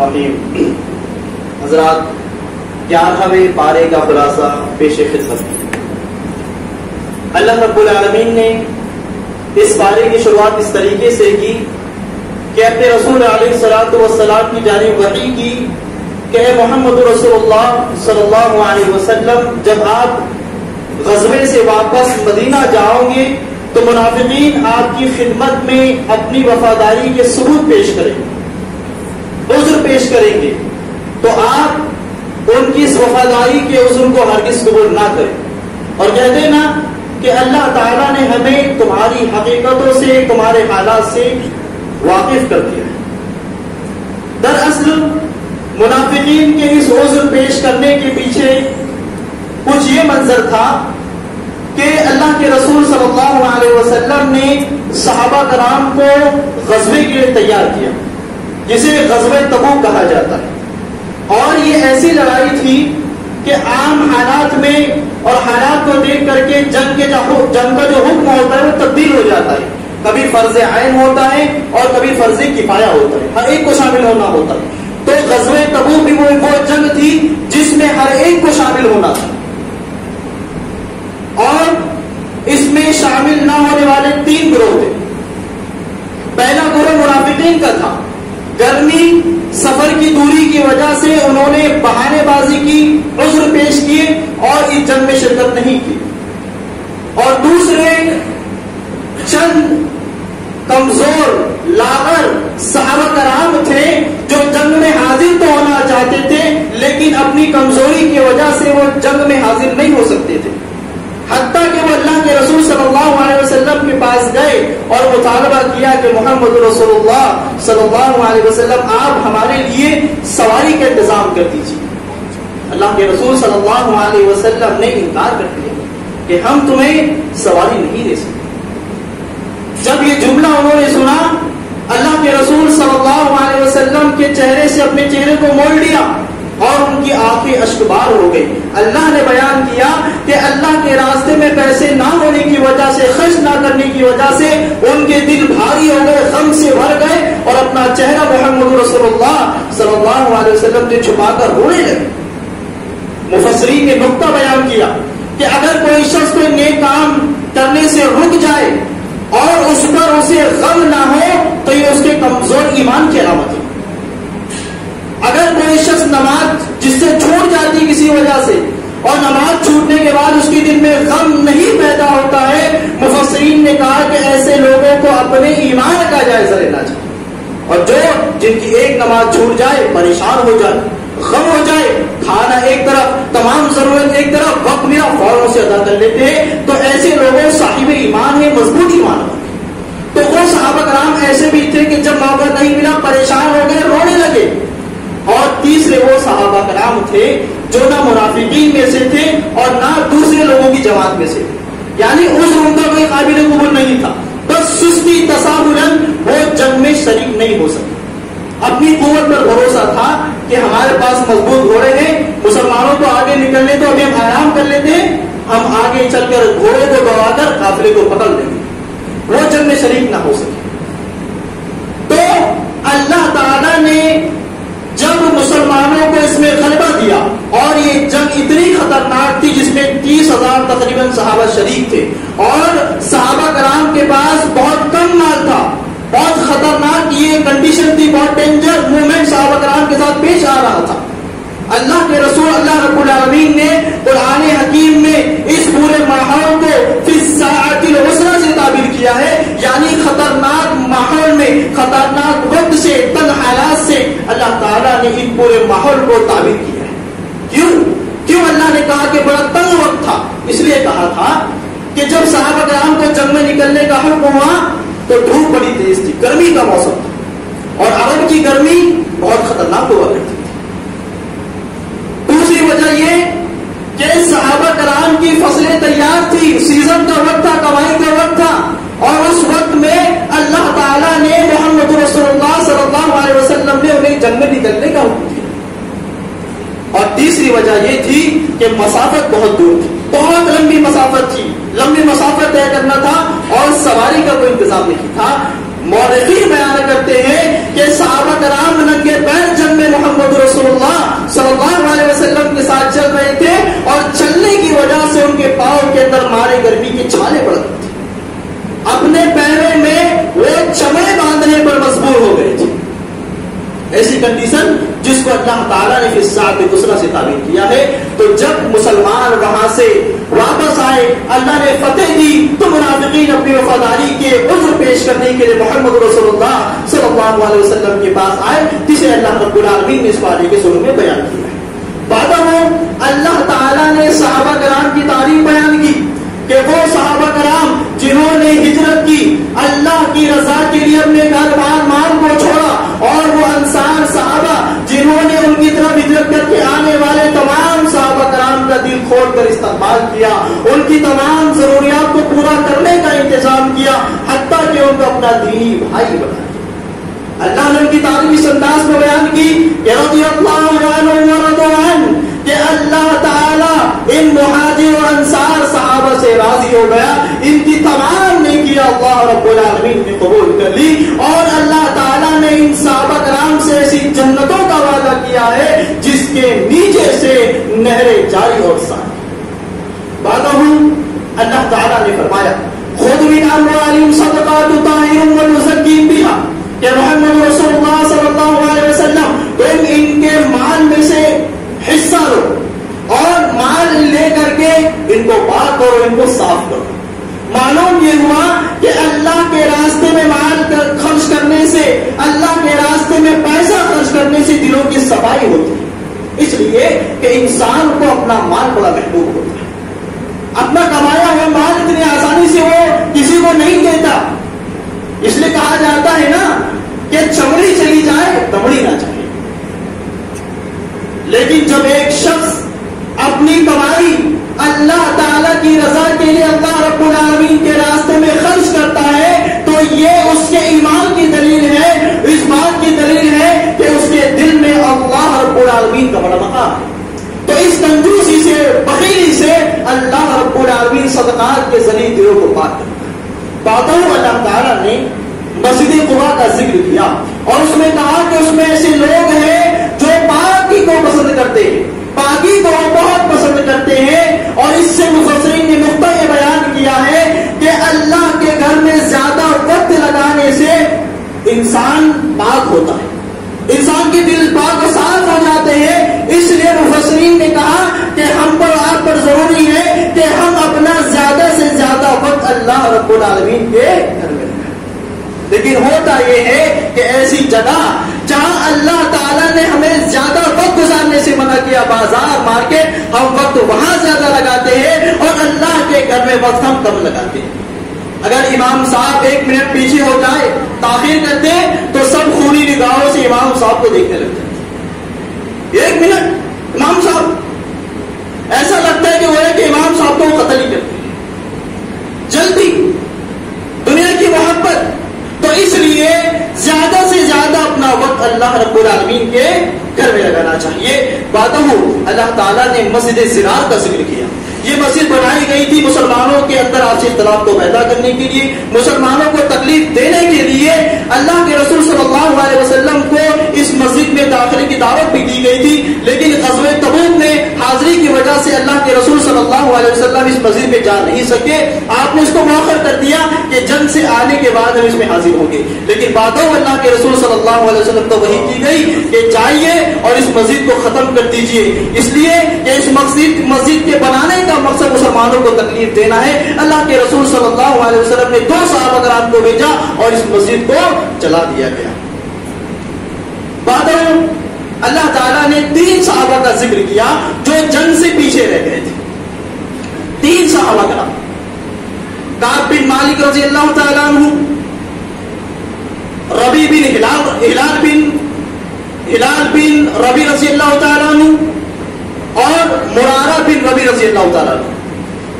الرحیم. حضرات 11ویں پارے کا خلاصہ پیش خدمت. اللہ رب العالمین نے اس پارے کی شروعات اس طریقے سے کی کہ اپنے رسول علیہ الصلوۃ والسلام کی جانب وحی کی کہ اے محمد رسول اللہ صلی اللہ علیہ وسلم، جب آپ غزوے سے واپس مدینہ جاؤ گے تو منافقین آپ کی خدمت میں اپنی وفاداری کے ثبوت پیش کریں گے، عذر پیش کریں گے، تو آپ ان کی اس وفاداری کے عذر کو ہرگز قبول نہ کریں اور کہتے نا کہ اللہ تعالیٰ نے ہمیں تمہاری حقیقتوں سے، تمہارے حالات سے واقف کر دیا ہے. دراصل منافقین کے اس عذر پیش کرنے کے پیچھے کچھ یہ منظر تھا کہ اللہ کے رسول صلی اللہ علیہ وسلم نے صحابہ کرام کو غزوے کے لیے تیار کیا، جسے غزوہ تبوک کہا جاتا ہے. اور یہ ایسی لڑائی تھی کہ عام حالات میں اور حالات کو دیکھ کر کے جنگ کا جو حکم ہوتا ہے وہ تبدیل ہو جاتا ہے. کبھی فرض عین ہوتا ہے اور کبھی فرض کفایہ ہوتا ہے، ہر ایک کو شامل ہونا ہوتا ہے. تو غزوہ تبوک بھی وہ جنگ تھی جس میں ہر ایک کو شامل ہونا تھا، اور اس میں شامل نہ ہونے والے 3 گروہ تھے. پہلا گروہ منافقین کا تھا. گرمی، سفر کی دوری کی وجہ سے انہوں نے بہانے بازی کی، عذر پیش کیے اور اس جنگ میں شرکت نہیں کی. اور دوسرے چند کمزور لاغر صحابہ کرام تھے جو جنگ میں حاضر تو ہونا چاہتے تھے لیکن اپنی کمزوری کی وجہ سے وہ جنگ میں حاضر نہیں ہو سکتے تھے. حتیٰ کہ وہ اللہ کے رسول صلی اللہ علیہ وسلم کے پاس گئے اور مطالبہ کیا کہ محمد رسول اللہ صلی اللہ علیہ وسلم آپ ہمارے لیے سواری کا انتظام کر دیجیے. اللہ کے رسول صلی اللہ علیہ وسلم نے انکار کر دیا کہ ہم تمہیں سواری نہیں دے سکتے. جب یہ جملہ انہوں نے سنا، اللہ کے رسول صلی اللہ علیہ وسلم کے چہرے سے اپنے چہرے کو موڑ لیا اور ان کی آنکھیں اشکبار ہو گئی. اللہ نے بیان کیا کہ اللہ کے راستے میں پیسے نہ ہونے کی وجہ سے، خرچ نہ کرنے کی وجہ سے ان کے دل بھاری ہو گئے، غم سے بھر گئے اور اپنا چہرہ محمد رسول اللہ صلی اللہ علیہ وسلم سے چھپا کر رونے لگے. مفسرین نے نقطہ بیان کیا کہ اگر کوئی شخص کوئی نیک کام کرنے سے رک جائے اور اس پر اسے غم نہ ہو تو یہ اس کے کمزور ایمان کی علامت ہے. اگر کوئی شخص نماز جس سے چھوٹ جاتی کسی وجہ سے اور نماز چھوٹنے کے بعد اس کے دل میں غم نہیں پیدا ہوتا ہے، مفسرین نے کہا کہ ایسے لوگوں کو اپنے ایمان کا جائزہ لینا چاہیے. اور جن کی ایک نماز چھوٹ جائے، پریشان ہو جائے، غم ہو جائے، کھانا ایک طرف، تمام ضرورت ایک طرف، وقت ملا فوراً سے ادا کر لیتے ہیں، تو ایسے لوگوں صاحب ایمان ہے، مضبوط ایمان ہے. تو وہ صحابہ کرام ایسے بھی تھے کہ جب موقع نہیں ملا پریشان ہو گئے، رونے لگے. اور تیسرے وہ صحابہ کرام تھے جو نہ منافقین میں سے تھے اور نہ دوسرے لوگوں کی جماعت میں سے، یعنی اس ان کا کوئی قابل قبول نہیں تھا، بس سستی تساہلاً وہ جنگ میں شریک نہیں ہو سکے. اپنی قوت پر بھروسہ تھا کہ ہمارے پاس مضبوط گھوڑے ہیں، مسلمانوں کو آگے نکلنے تو ابھی ہم آرام کر لیتے ہیں، ہم آگے چل کر گھوڑے کو دوڑا کر قافلے کو پکڑ لیں گے. وہ جنگ میں شریک نہ ہو سکے. تو اللہ تعالیٰ نے جب مسلمانوں کو اس میں غلبہ دیا اور یہ جنگ اتنی خطرناک تھی جس میں 30,000 تقریباً صحابہ شریک تھے اور صحابہ کرام کے پاس بہت کم مال تھا، بہت خطرناک یہ کنڈیشن تھی، بہت ڈینجر موومنٹ صحابہ کرام کے ساتھ پیش آ رہا تھا. اللہ کے رسول اللہ رب العالمین نے قرآن حکیم میں اس پورے ماحول کو فی الساعۃ العسرہ سے تعبیر کیا ہے، یعنی خطرناک ماحول میں، خطرناک وقت سے، تنگ حالات سے اللہ تعالیٰ نے اس پورے ماحول کو تعبیر کیا ہے. کیوں اللہ نے کہا کہ بڑا تنگ وقت تھا؟ اس لیے کہا تھا کہ جب صحابہ کرام کو جنگ میں نکلنے کا حکم ہوا تو دھوپ بڑی تیز تھی، گرمی کا موسم تھا اور عرب کی گرمی بہت خطرناک ہوا کرتی تھی. دوسری وجہ یہ کہ صحابہ کرام کی فصلیں تیار تھی، سیزن کا وقت تھا، کمائی کا وقت تھا، اور اس وقت میں اللہ تعالیٰ نے محمد رسول اللہ صلی اللہ علیہ وسلم نے انہیں جنگ میں نکلنے کا حکم دیا. اور تیسری وجہ یہ تھی کہ مسافت بہت دور تھی، بہت لمبی مسافت تھی، لمبی مسافت طے کرنا تھا اور سواری کا کوئی انتظام نہیں تھا. مورخین بیان کرتے ہیں کہ صحابہ کرام ننگے پیر جنگ میں ایسی کنڈیشن جس کو اللہ تعالیٰ نے پھر ساتھ دوسرا سے تعبیر کیا ہے. تو جب مسلمان وہاں سے واپس آئے, اللہ نے فتح دی, تو منافقین اپنی وفاداری کے عذر پیش کرنے کے لیے محمد رسول اللہ صلی اللہ علیہ وسلم کے پاس آئے, جسے اللہ رب العالمین نے اس بارے کے سورہ میں بیان کیا ہے. بعد میں اللہ تعالیٰ نے صحابہ کرام کی تعریف بیان کی کہ وہ صحابہ کرام جنہوں نے ہجرت کی, اللہ کی رضا کے لیے اپنے گھر بار مال کو چھوڑا, اور وہ انصار صحابہ جنہوں نے ان کی طرف ہجرت کر کے آنے والے تمام صحابہ کرام کا دل کھول کر استقبال کیا, ان کی تمام ضروریات کو پورا کرنے کا انتظام کیا, حتیٰ کہ ان کو اپنا دینی بھائی بنا. اللہ نے ان کی تعریف اس انداز میں بیان کی کہ رضی اللہ عنہ ورضوا عنہ, کہ اللہ تعالیٰ ان مہاجر و انصار صحابہ سے راضی ہو گیا, ان کی تمام نیکیاں اللہ رب العالمین نے قبول کر لی, اور اللہ تعالیٰ نے ان صحابہ کرام سے ایسی جنتوں کا وعدہ کیا ہے جس کے نیچے سے نہریں جاری اور ساری. بعدہم اللہ تعالیٰ نے فرمایا خذ من اموالہم صدقات طاہرۃ وتزکیہم بہا, کہ محمد رسول اللہ صلی اللہ علیہ وسلم تم ان کے مال میں سے حصہ لو, اور مال لے کر کے ان کو پاک کرو, ان کو صاف کرو. معلوم یہ ہوا کہ اللہ کے راستے میں مال خرچ کرنے سے, اللہ کے راستے میں پیسہ خرچ کرنے سے دلوں کی صفائی ہوتی ہے, اس لیے کہ انسان کو اپنا مال بڑا محبوب ہوتا ہے. اپنا کمایا ہوا مال اتنی آسانی سے وہ کسی کو نہیں دیتا, اس لیے کہا جاتا ہے نا کہ چمڑی چلی جائے دمڑی نہ چلے. لیکن جب ایک شخص اپنی کمائی اللہ تعالیٰ کی رضا کے لیے اللہ رب العالمین کے راستے میں خرچ کرتا ہے, تو یہ اس کے ایمان کی دلیل ہے, اس بات کی دلیل ہے کہ اس کے دل میں اللہ رب العالمین کا بڑا مقام ہے. تو اس کنجوسی سے, بخیلی سے اللہ رب العالمین صدقات کے ذریعے دلوں کو پاک کرتا ہے. بعدوں اللہ تعالیٰ نے مسجد قباء کا ذکر کیا, اور اس میں کہا کہ اس میں ایسے لوگ ہیں جو پاکی کو پسند کرتے ہیں, پاکی کو بہت پسند کرتے ہیں. اور اس سے مفسرین نے نقطہ یہ بیان کیا ہے کہ اللہ کے گھر میں زیادہ وقت لگانے سے انسان پاک ہوتا ہے, انسان کے دل پاک و صاف ہو جاتے ہیں. اس لیے مفسرین نے کہا کہ ہم پر, آپ پر ضروری ہے کہ ہم اپنا زیادہ سے زیادہ وقت اللہ رب العالمین کے گھر میں. لیکن ہوتا یہ ہے کہ ایسی جگہ جہاں اللہ تعالیٰ نے ہمیں زیادہ وقت گزارنے سے منع کیا, بازار مارکیٹ, ہم وقت وہاں زیادہ لگاتے ہیں, اور اللہ کے گھر میں وقت ہم کم لگاتے ہیں. اگر امام صاحب 1 منٹ پیچھے ہو جائے, تاخیر کرتے تو سب خونی نگاہوں سے امام صاحب کو دیکھنے لگتے ہیں. 1 منٹ امام صاحب, ایسا لگتا ہے کہ وہ ہے کہ امام صاحب کو قتل ہی کرتے ہیں. جلدی, دنیا کی محبت, تو اس لیے زیادہ سے زیادہ اپنا وقت اللہ رب العالمین کے گھر میں لگانا چاہیے. بعدہ اللہ تعالیٰ نے مسجد زرار کا ذکر کیا. یہ مسجد بنائی گئی تھی مسلمانوں کے اندر آپسی اختلاف کو پیدا کرنے کے لیے, مسلمانوں کو تکلیف دینے کے لیے. اللہ کے رسول صلی اللہ علیہ وسلم کو اس مسجد میں داخلے کی دعوت بھی دی گئی تھی, لیکن غزوہ تبوک میں حاضری کی وجہ سے اللہ کے رسول صلی اللہ علیہ وسلم اس مسجد میں جا نہیں سکے. آپ نے اس کو مؤخر کر دیا کہ جنگ سے آنے کے بعد ہم اس میں حاضر ہوں گے. لیکن بعدوں اللہ کے رسول صلی اللہ علیہ وسلم تو وحی کی گئی کہ جائیے اور اس مسجد کو ختم کر دیجئے, اس لیے کہ اس مسجد کے بنانے کا مقصد مسلمانوں کو تکلیف دینا ہے. اللہ کے رسول صلی اللہ علیہ وسلم نے 2 صحابہ کرام کو بھیجا اور اس مسجد کو چلا دیا گیا. بعد اللہ تعالیٰ نے 3 صحابہ کا ذکر کیا جو جنگ سے پیچھے رہ گئے تھے. 3 صحابہ کرام, کعب بن مالک رضی اللہ تعالیٰ عنہ, ربی بن ہلال بن ربی رضی اللہ تعالیٰ عنہ, اور مرارہ بن ربی رضی اللہ تعالیٰ عنہ.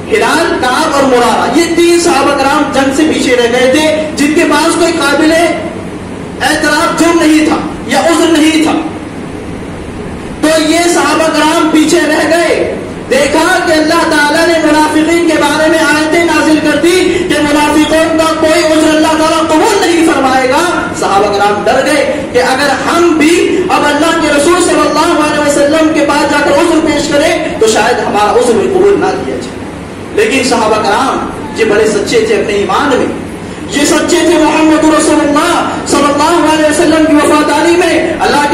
ہلال, کعب اور مرارہ, یہ 3 صحابہ کرام جنگ سے پیچھے رہ گئے تھے, جن کے پاس کوئی قابل اعتراف جرم نہیں تھا یا عذر نہیں تھا. تو یہ صحابہ کرام پیچھے رہ گئے. دیکھا کہ اللہ تعالیٰ نے منافقین کے بارے میں آیتیں نازل کر دی کہ منافقوں کا کوئی عذر اللہ تعالیٰ قبول نہیں فرمائے گا. صحابہ کرام ڈر گئے کہ اگر ہم بھی اب اللہ کے رسول صلی اللہ علیہ وسلم کے پاس جا کر عذر پیش کریں تو شاید ہمارا عذر قبول نہ کیا جائے. لیکن صحابہ کرام یہ بڑے سچے تھے اپنے ایمان میں, یہ سچے تھے محمد رسول اللہ صلی اللہ علیہ وسلم کی وفاداری میں. اللہ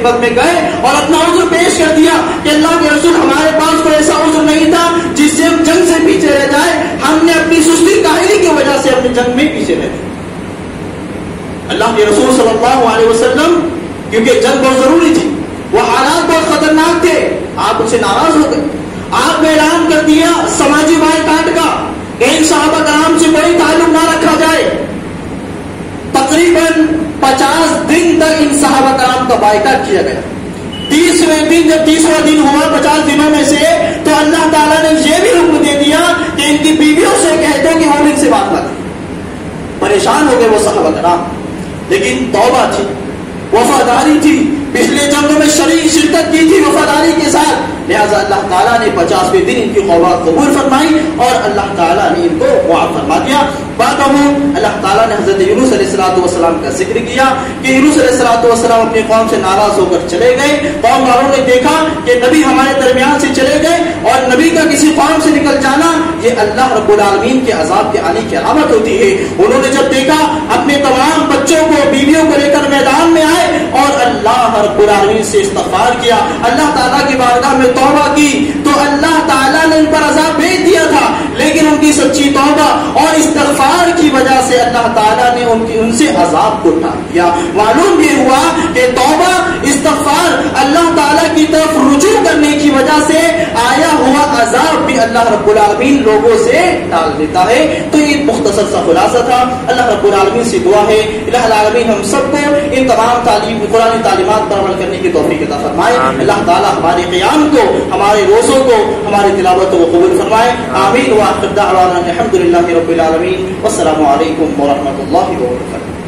خدمت میں گئے اور اپنا عذر پیش کر دیا کہ اللہ کے رسول ہمارے پاس کوئی ایسا عذر نہیں تھا جس سے ہم جنگ سے پیچھے رہ جائے، ہم نے اپنی سستی کاہلی کی وجہ سے اپنی جنگ میں پیچھے رہ گئے۔ اللہ کے رسول صلی اللہ علیہ وسلم کیونکہ جنگ بہت ضروری تھی، وہ حالات بہت خطرناک تھے، آپ ان سے ناراض ہو گئے، آپ نے اعلان کر دیا سماجی بائیکاٹ کا، ان صحابہ کرام سے کوئی تعلق نہ رکھا جائے۔ تقریباً 50 دن تک ان صحابہ کرام کا بائیکاٹ کیا گیا۔ 30ویں دن جب 30واں دن ہوا 50 دنوں میں سے، تو اللہ تعالیٰ نے یہ بھی حکم دے دیا کہ ان کی بیویوں سے کہہ دو کہ وہ ان سے بات نہ کریں۔ پریشان ہو گئے وہ صحابہ کرام، لیکن توبہ تھی، وفاداری تھی، پچھلے جنگوں میں شرکت کی تھی وفاداری کے ساتھ، لہذا اللہ تعالیٰ نے 50ویں دن ان کی توبہ قبول فرمائی اور اللہ تعالیٰ نے ان کو معاف فرما دیا۔ بعد اللہ تعالیٰ نے حضرت یونس علیہ السلام کا ذکر کیا کہ یونس علیہ السلام اپنی قوم سے ناراض ہو کر چلے گئے، قوم والوں نے دیکھا کہ نبی ہمارے درمیان سے چلے گئے اور نبی کا کسی قوم سے نکل جانا یہ اللہ رب العالمین کے عذاب کے آنے کی علامت ہوتی ہے۔ انہوں نے جب دیکھا اپنے تمام بچوں کو بیویوں کو لے کر میدان میں آئے اور اللہ رب العالمین سے استغفار کیا، اللہ تعالیٰ کی بارگاہ میں توبہ کی، تو اللہ تعالیٰ نے ان پر عذاب بھیج دیا تھا، لیکن ان کی سچی توبہ اور استغفار کی وجہ سے اللہ تعالیٰ نے ان سے عذاب کو ٹال دیا۔ معلوم یہ ہوا کہ توبہ استغفار اللہ تعالیٰ کی طرف رجوع کرنے کی وجہ سے آیا ہوا عذاب بھی اللہ رب العالمین لوگوں سے ٹال دیتا ہے۔ تو یہ مختصر سا خلاصہ تھا۔ اللہ رب العالمین سے دعا ہے الہ العالمین ہم سب کو ان تمام قرآن تعلیمات پر عمل کرنے کی توفیق عطا فرمائے۔ اللہ تعالیٰ ہمارے قیام کو، ہمارے روزوں کو، ہماری تلاوت کو قبول فرمائے۔ آمین۔ وآخر دعوانا الحمد للہ رب العالمین۔ والسلام علیکم ورحمۃ اللہ وبرکاتہ۔